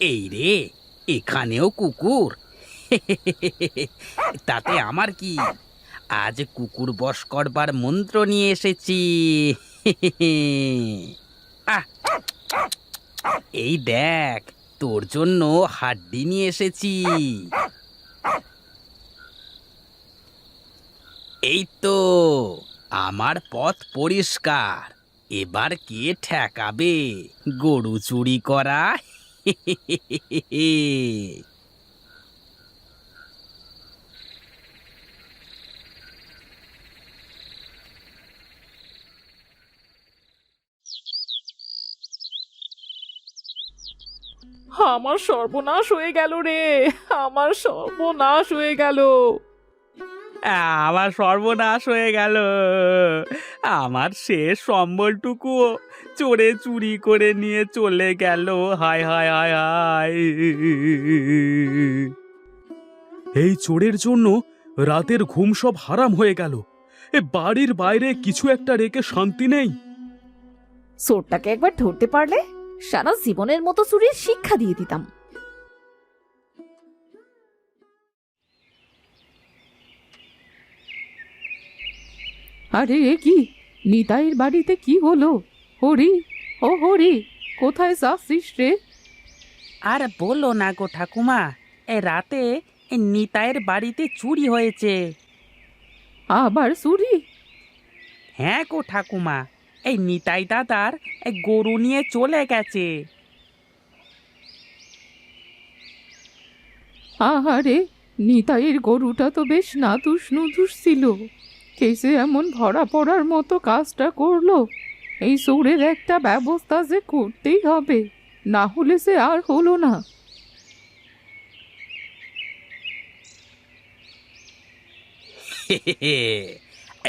এই রে, এখানেও কুকুর। তাতে আমার কি, আজ কুকুর বশ করবার মন্ত্র নিয়ে এসেছি। আহ, এই দেখ, তোর জন্য হাড্ডি নিয়ে এসেছি। এই তো, আমার পথ পরিষ্কার। এবার কে ঠেকাবে গরু চুরি করা? আমার সর্বনাশ হয়ে গেল রে, আমার সর্বনাশ হয়ে গেল। আমার সর্বনাশ হয়ে গেল। আমার শেষ সম্বলটুকুও চোরে চুরি করে নিয়ে চলে গেল। হায় হায় হায় হায়। এই চোরের জন্য রাতের ঘুম সব হারাম হয়ে গেল। এ বাড়ির বাইরে কিছু একটা রেখে শান্তি নেই। চোরটাকে একবার ধরতে পারলে সারা জীবনের মতো চুরির শিক্ষা দিয়ে দিতাম। আরে এ কি, নিতাইয়ের বাড়িতে কি হলো? হরি, ও হরি, কোথায় যাচ্ছিস রে? আর বলো না গো ঠাকুমা, এ রাতে নিতাইয়ের বাড়িতে চুরি হয়েছে। আবার চুরি? হ্যাঁ গো ঠাকুমা, এই নিতাই দাদার গরু নিয়ে চলে গেছে। আহারে, নিতাইয়ের গরুটা তো বেশ নাদুস নুদুস ছিল। কেসে এমন ধরা পড়ার মতো কাজটা করলো। এই চোরের একটা ব্যবস্থা যে করতেই হবে, না হলে সে আর হলো না।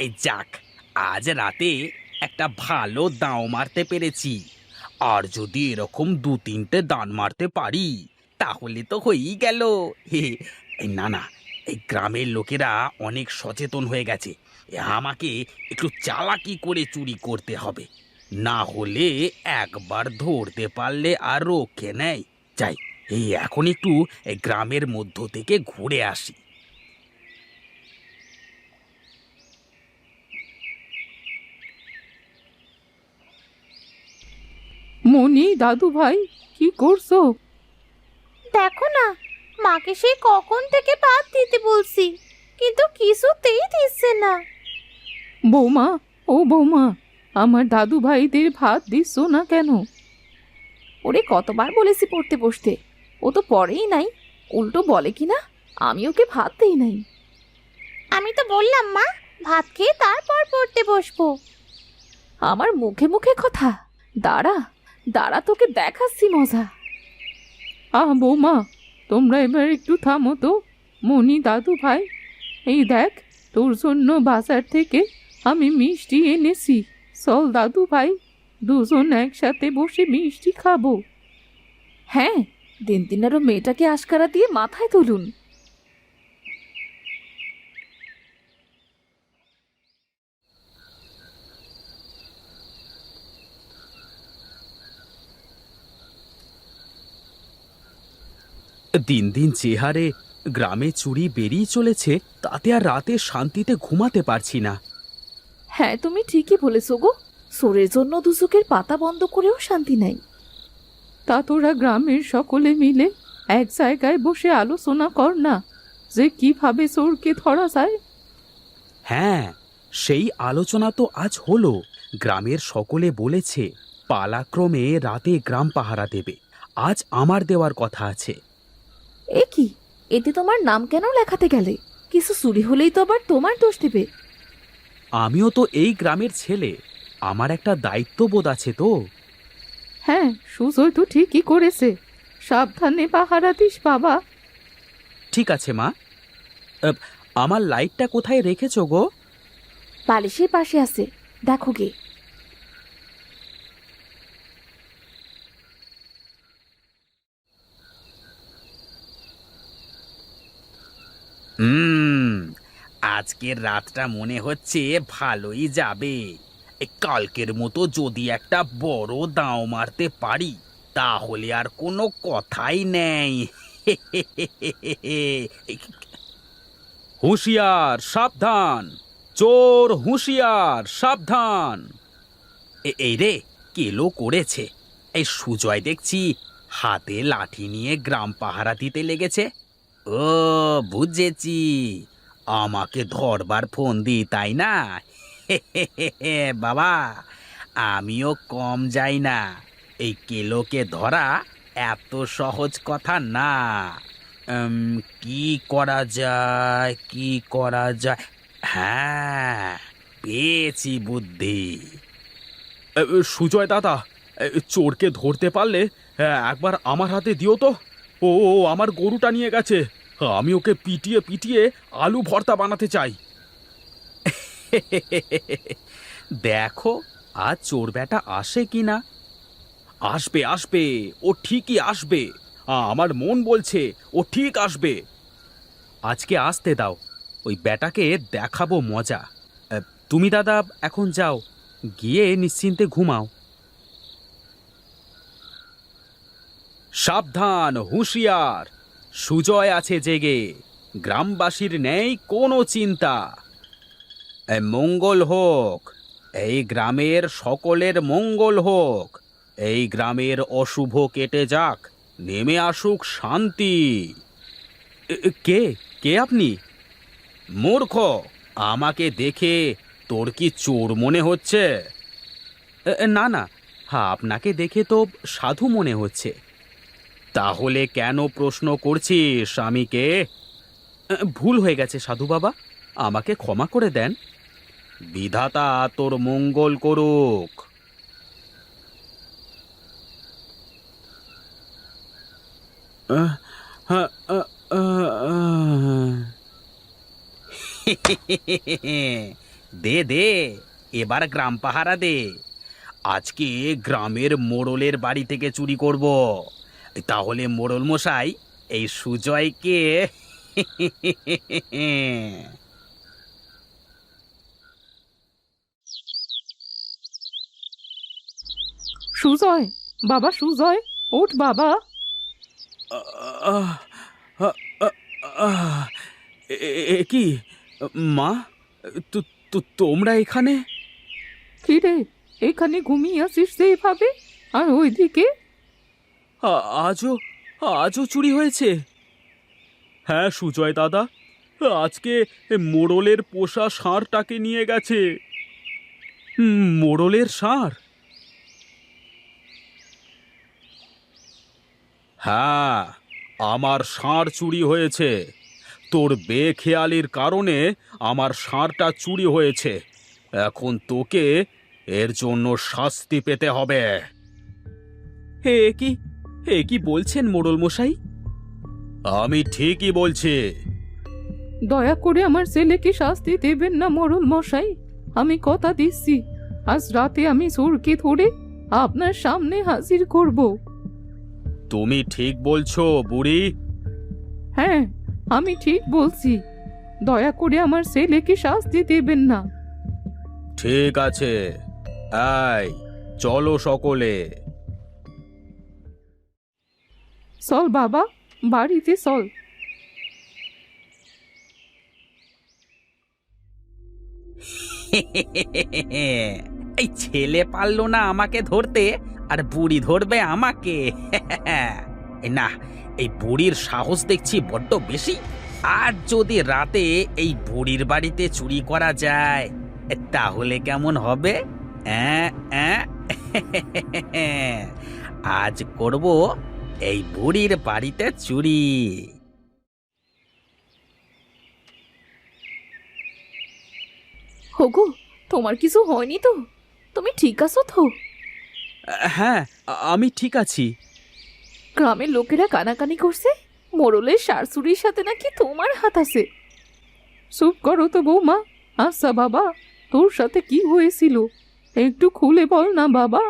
এই যাক, আজ রাতে একটা ভালো দাঁও মারতে পেরেছি। আর যদি এরকম দু তিনটে দান মারতে পারি তাহলে তো হয়েই গেল। এই না না, এই গ্রামের লোকেরা অনেক সচেতন হয়ে গেছে। আমাকে একটু চালাকি করে চুরি করতে হবে, না হলে একবার ধরতে পারলে আর রক্ষে নেয়। যাই, এই এখন একটু এই গ্রামের মধ্য থেকে ঘুরে আসি। মনি, দাদু ভাই, কি করছো? দেখো না, মাকে সেই কখন থেকে ভাত দিতে বলছি, কিন্তু কিছুতেই দিচ্ছে না। বৌমা, ও বৌমা, আমার দাদু ভাইদের ভাত দিচ্ছ না কেন? ওরে কতবার বলেছি পড়তে বসতে, ও তো পড়েই নাই, উল্টো বলে কিনা আমি ওকে ভাত দেই নাই। আমি তো বললাম মা, ভাত খেয়ে তারপর পড়তে বসবো। আমার মুখে মুখে কথা, দাঁড়া দাঁড়া, তোকে দেখাচ্ছি মজা। বৌমা, তোমরা এবার একটু থামো তো। মনি, দাদু ভাই, এই দেখ, তোর জন্য বাজার থেকে আমি মিষ্টি এনেছি। চল দাদু ভাই, দুজন একসাথে বসে মিষ্টি খাবো। হ্যাঁ, দিন দিন আরো মেয়েটাকে আশকারা দিয়ে মাথায় তুলুন। দিন দিন যে হারে গ্রামে চুরি বেরিয়ে চলেছে, তাতে আর রাতে শান্তিতে ঘুমাতে পারছি না। হ্যাঁ, তুমি ঠিকই বলেছো গো, চোরের জন্য দুচোখের পাতা বন্ধ করেও শান্তি নাই। তা তোরা গ্রামের সকলে মিলে এক জায়গায় বসে আলোচনা কর না, যে কিভাবে চোরকে ধরা যায়। হ্যাঁ, সেই আলোচনা তো আজ হলো। গ্রামের সকলে বলেছে পালাক্রমে রাতে গ্রাম পাহারা দেবে। আজ আমার দেওয়ার কথা আছে। এ কি, এতে তোমার নাম কেন লেখাতে গেলে? কিছু চুরি হলেই তো আবার তোমার দোষ দেবে। আমিও তো এই গ্রামের ছেলে, আমার একটা দায়িত্ববোধ আছে তো। হ্যাঁ, সুজয় তো ঠিকই করেছে। সাবধানে পাহারা দিস বাবা। ঠিক আছে মা। আমার লাইটটা কোথায় রেখেছো গো? বালিশের পাশে আছে, দেখো গে। হুম, আজকের রাতটা মনে হচ্ছে ভালোই যাবে। এই কালকের মতো যদি একটা বড় দাঁও মারতে পারি তাহলে আর কোনো কথাই নেই। হুঁশিয়ার সাবধান, চোর হুঁশিয়ার সাবধান। এই রে, কেলো করেছে। এই সুজয় দেখছি হাতে লাঠি নিয়ে গ্রাম পাহারা দিতে লেগেছে। ও, বুঝেছি, আমাকে ধরবার ফোন দি, তাই না? বাবা, আমিও কম যাই না। এই কেলোকে ধরা এত সহজ কথা না। কি করা যায়, কি করা যায়? হ্যাঁ, পেয়েছি বুদ্ধি। সুজয় দাদা, চোরকে ধরতে পারলে একবার আমার হাতে দিও তো। ও আমার গরুটা নিয়ে গেছে, আমি ওকে পিটিয়ে পিটিয়ে আলু ভর্তা বানাতে চাই। দেখো আজ চোর বেটা আসে কিনা। আসবে আসবে, ও ঠিকই আসবে। আমার মন বলছে ও ঠিক আসবে। আজকে আসতে দাও, ওই বেটাকে দেখাবো মজা। তুমি দাদা এখন যাও, গিয়ে নিশ্চিন্তে ঘুমাও। সাবধান, হুঁশিয়ার, সুজয় আছে জেগে, গ্রামবাসীর নেই কোনো চিন্তা। মঙ্গল হোক, এই গ্রামের সকলের মঙ্গল হোক। এই গ্রামের অশুভ কেটে যাক, নেমে আসুক শান্তি। কে কে আপনি? মূর্খ, আমাকে দেখে তোর কি চোর মনে হচ্ছে? না না, আপনাকে দেখে তো সাধু মনে হচ্ছে। তাহলে কেন প্রশ্ন করছিস স্বামীকে? ভুল হয়ে গেছে সাধু বাবা, আমাকে ক্ষমা করে দেন। বিধাতা তোর মঙ্গল করুক। দে দে, এবার গ্রাম পাহারা দে। আজকে গ্রামের মোড়লের বাড়ি থেকে চুরি করব। তাহলে মোড়ল মশাই এই সুজয়কে সুজয়, বাবা সুজয়, ওঠ বাবা। আহ, আহ, আহ, এ কি মা, তোমরা এখানে? কি রে, এখানে ঘুমিয়ে আসিস এইভাবে? আর ওইদিকে? আজও আজও চুরি হয়েছে? হ্যাঁ সুজয় দাদা, আজকে মোড়লের পোষা ষাঁড়টাকে নিয়ে গেছে। মোড়লের ষাঁড়? হ্যাঁ, আমার ষাঁড় চুরি হয়েছে। তোর বেখেয়ালির কারণে আমার ষাঁড়টা চুরি হয়েছে। এখন তোকে এর জন্য শাস্তি পেতে হবে। এ কি বলছেন মোড়ল মশাই? আমি ঠিকই বলছি। দয়া করে আমার ছেলেকে শাস্তি দেবেন না মোড়ল মশাই। আমি কথা দিচ্ছি, আজ রাতে আমি চোরকে ধরে আপনার সামনে হাজির করব। তুমি ঠিক বলছো বুড়ি। হ্যাঁ, আমি ঠিক বলছি। দয়া করে আমার ছেলেকে শাস্তি দেবেন না। ঠিক আছে, এই চলো সকলে। চল বাবা, বাড়িতে চল। এই ছেলে পারলো না আমাকে ধরতে, আর বুড়ি ধরবে আমাকে? এই না, এই বুড়ির সাহস দেখছি বড্ড বেশি। আর যদি রাতে এই বুড়ির বাড়িতে চুরি করা যায় তাহলে কেমন হবে? আজ করব এই বুড়ির বাড়িতে চুরি। হোগো, তোমার কিছু হয়নি তো? তুমি ঠিক আছো তো? হ্যাঁ, আমি ঠিক আছি। গ্রামের লোকেরা কানাকানি করছে মোড়লের শাশুড়ির সাথে নাকি তোমার হাত আছে। চুপ করো তো বৌমা। আচ্ছা বাবা, তোর সাথে কি হয়েছিল একটু খুলে বল না বাবা।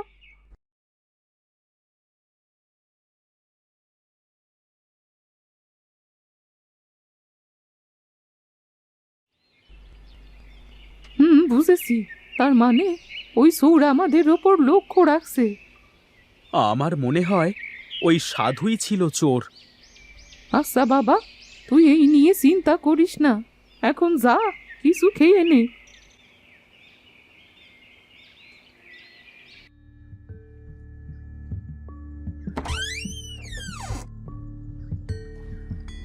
বুঝেছি। তার মানে ওই চোর আমাদের ওপর লক্ষ্য রাখছে। আমার মনে হয় ওই সাধুই ছিল চোর। আচ্ছা বাবা, তুই এই নিয়ে চিন্তা করিস না, এখন যা কিছু খেয়ে নে।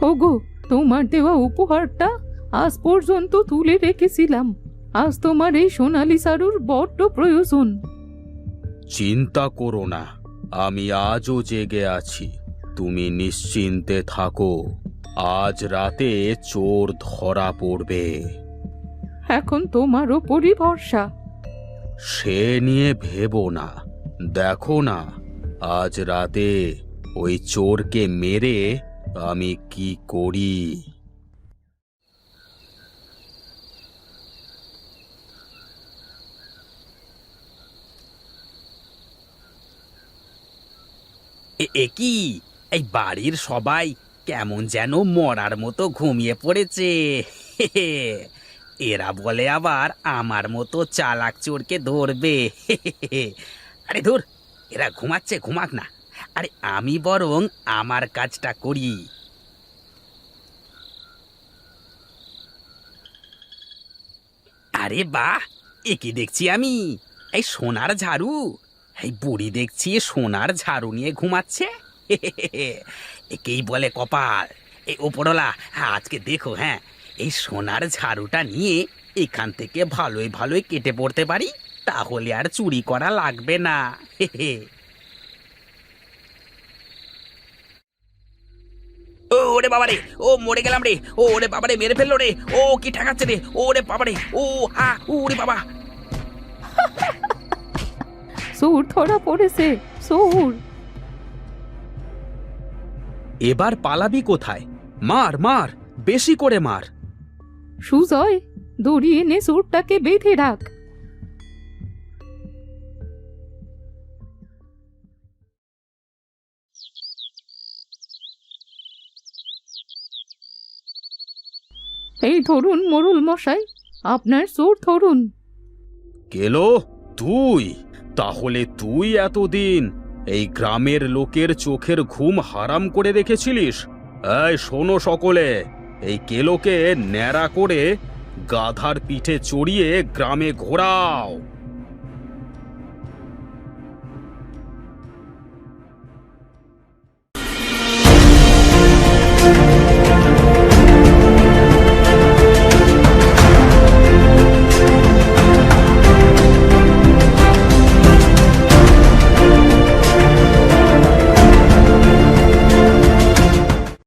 ওগো, তোমার দেওয়া উপহারটা আজ পর্যন্ত তুলে রেখেছিলাম। আজ তোমার এই সোনালি সারুর বড্ড প্রয়োজন। চিন্তা করো না, আমি আজও জেগে আছি। তুমি নিশ্চিন্তে থাকো, আজ রাতে চোর ধরা পড়বে। এখন তোমার ওপরই ভরসা। সে নিয়ে ভেবো না, দেখো না আজ রাতে ওই চোরকে মেরে আমি কি করি। এ কি, এই বাড়ির সবাই কেমন যেন মরার মতো ঘুমিয়ে পড়েছে। এরা বলে আবার আমার মতো চালাক চোরকে ধরবে। আরে ধুর, এরা ঘুমাচ্ছে, ঘুমাক না। আরে আমি বরং আমার কাজটা করি। আরে বাহ, এ কি দেখছি আমি? এই সোনার ঝাড়ু! এই বুড়ি দেখছি সোনার ঝাড়ু নিয়ে ঘুমাচ্ছে। একেই বলে কপাল। এই ওপরওয়ালা, আজকে দেখো, হ্যাঁ, এই সোনার ঝাড়ুটা নিয়ে এখান থেকে ভালোই ভালোই কেটে পড়তে পারি, তাহলে আর চুরি করা লাগবে না। ও ওরে বাবারে, ও মরে গেলাম রে! ও ওরে বাবারে, মেরে ফেললো রে! ও কি ঠেকাচ্ছে রে! ওরে বাবারে, ও ওরে বাবা! চোর ধরা পড়েছে, চোর। এবার পালাবি কোথায়? মার মার, বেশি করে মার। সুজয়, দড়ি এনে চোরটাকে বেঁধে রাখ। এই ধরুন মোড়ল মশাই, আপনার চোর ধরুন। গেলো তুই? তাহলে তুই এতদিন এই গ্রামের লোকের চোখের ঘুম হারাম করে রেখেছিলিস? এই শোনো সকলে, এই কেলোকে ন্যাড়া করে গাধার পিঠে চড়িয়ে গ্রামে ঘোরাও।